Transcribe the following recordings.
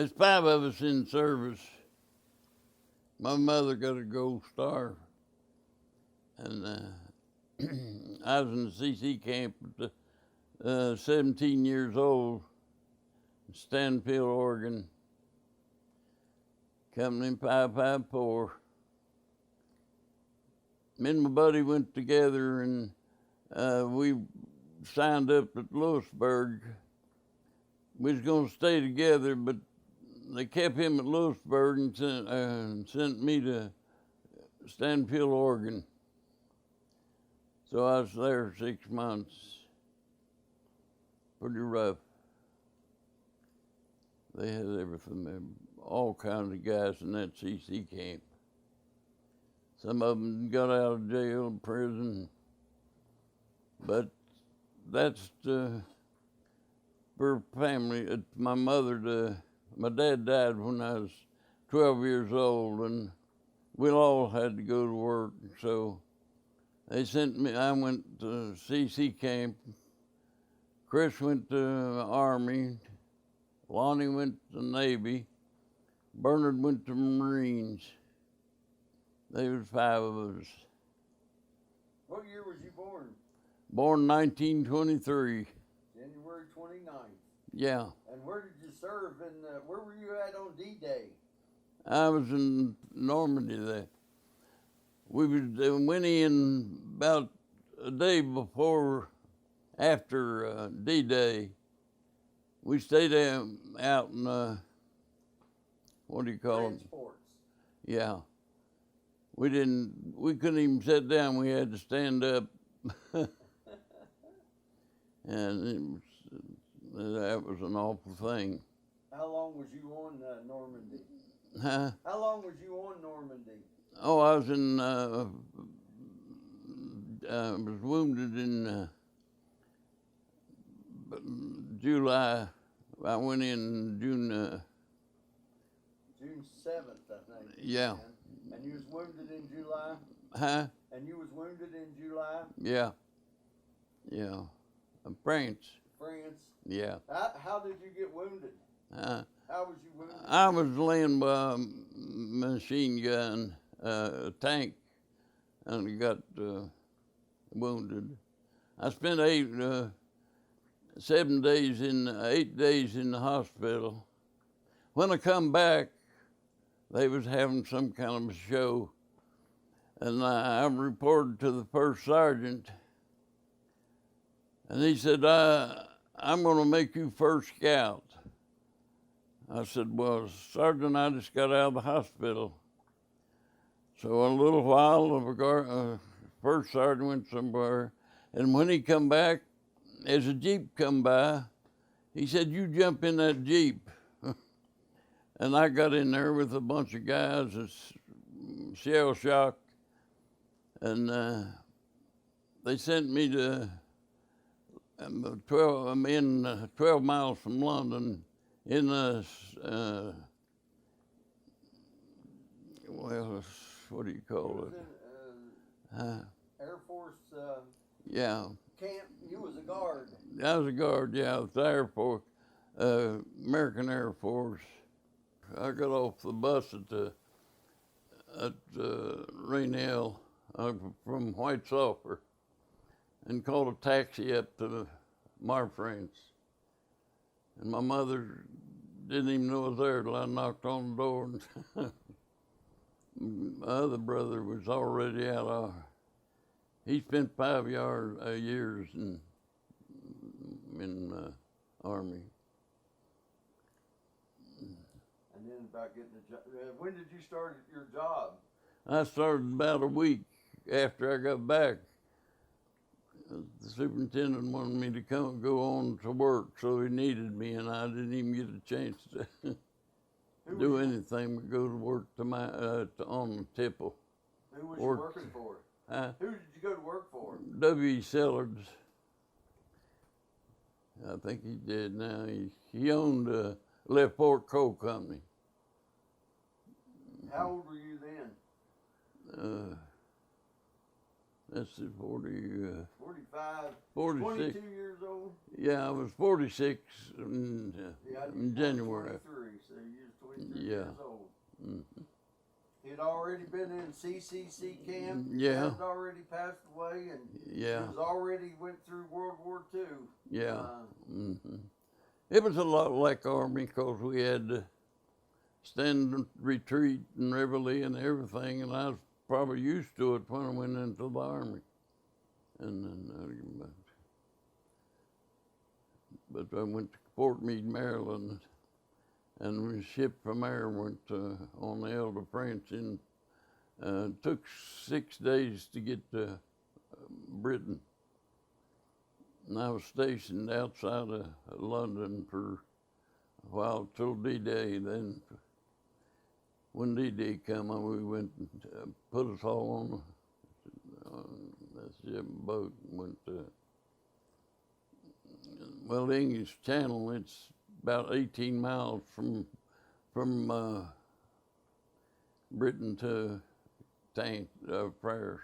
There's 5 of us in service. My mother got a gold star, and I was in the CC camp at 17 years old, Stanfield, Oregon, Company 554. Me and my buddy went together, and we signed up at Lewisburg. We was gonna stay together, but they kept him at Lewisburg and sent me to Stanfield, Oregon. So I was there 6 months. Pretty rough. They had everything, all kinds of guys in that CC camp. Some of them got out of jail, prison, but that's for family. My dad died when I was 12 years old, and we all had to go to work. So they sent me. I went to CC camp. Chris went to the Army. Lonnie went to the Navy. Bernard went to Marines. There was 5 of us. What year was you born? Born 1923. January 29th. Yeah. And where did you serve, and where were you at on D-Day? I was in Normandy there. We went in about a day after D-Day. We stayed out in, what do you call them? Transports. Yeah. We couldn't even sit down. We had to stand up. And that was an awful thing. How long was you on Normandy? Huh? How long was you on Normandy? Oh, I was was wounded in July. I went in June. June 7th, I think. Yeah. And you was wounded in July? Huh? And you was wounded in July? Yeah. Yeah. France. France? Yeah. How did you get wounded? How was you wounded? I was laying by a machine gun, a tank, and got wounded. I spent 8 days in the hospital. When I come back, they was having some kind of a show, and I reported to the first sergeant, and he said, I'm going to make you first scout. I said, well, Sergeant, I just got out of the hospital. So in a little while, the first sergeant went somewhere, and when he come back, as a Jeep come by, he said, you jump in that Jeep. And I got in there with a bunch of guys that's shell-shocked, and they sent me to 12 miles from London in the, what do you call it? Air Force yeah. camp. You was a guard. I was a guard, yeah, with the Air Force, American Air Force. I got off the bus at Rainelle from White Sulphur and called a taxi up to Marfrance. And my mother didn't even know I was there till I knocked on the door. And my other brother was already out. He spent 5 years in Army. And then about getting a job. When did you start your job? I started about a week after I got back. The superintendent wanted me to go on to work, so he needed me, and I didn't even get a chance to do anything but go to work on the tipple. Who was you working for? Who did you go to work for? W.E. Sillards. I think he did now. He owned Left Fork Coal Company. How old were you then? That's it, 45, 46. 22 years old? Yeah, I was 46 Yeah, in January. 23, so you was 23 Yeah. years old. Mm-hmm. He'd already been in CCC camp. Yeah. Had already passed away, and Yeah. he was already went through World War II. Yeah. Mm-hmm. It was a lot like Army because we had to stand and retreat and reveille and everything, and I was probably used to it when I went into the Army. And then, but I went to Fort Meade, Maryland, and we shipped from there and went on the Elder Prince. And took 6 days to get to Britain. And I was stationed outside of London for a while till D-Day. Then when D-Day come, we went and put us all on the ship boat and went to, well, the English Channel. It's about 18 miles from Britain to Prayers.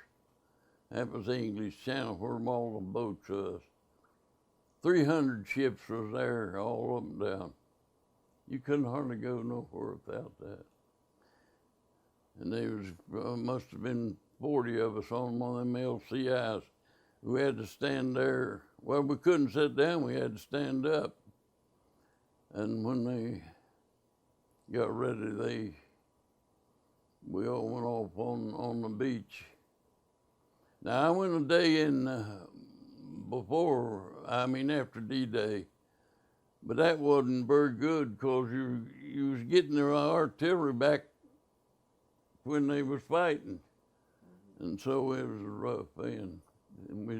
That was the English Channel where all the boats was. 300 ships was there all up and down. You couldn't hardly go nowhere without that. And there was, must have been 40 of us on one of them LCIs. We had to stand there. Well, we couldn't sit down, we had to stand up. And when they got ready, we all went off on the beach. Now, I went a day in after D-Day, but that wasn't very good because you was getting their artillery back when they was fighting. And so it was a rough end. And we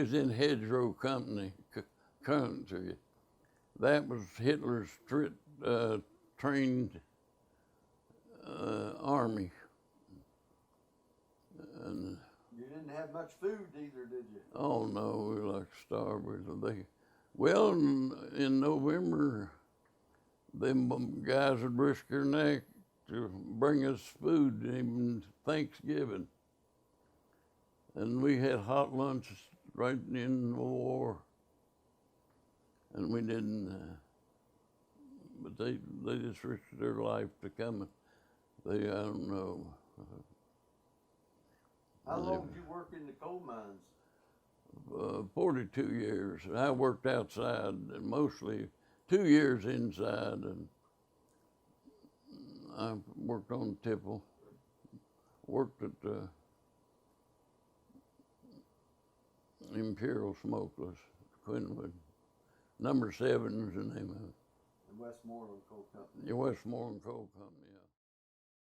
was in hedgerow country. That was Hitler's trained army. And you didn't have much food either, did you? Oh no, we were like starving. Well, in November, them guys would risk their neck to bring us food, even Thanksgiving. And we had hot lunches right in the war. And we didn't, but they just risked their life to come. I don't know. How long did you work in the coal mines? 42 years. I worked outside, mostly 2 years inside, and I worked on tipple. Worked at Imperial Smokeless, Quinwood. Number 7 is the name of it. The Westmoreland Coal Company. The Westmoreland Coal Company.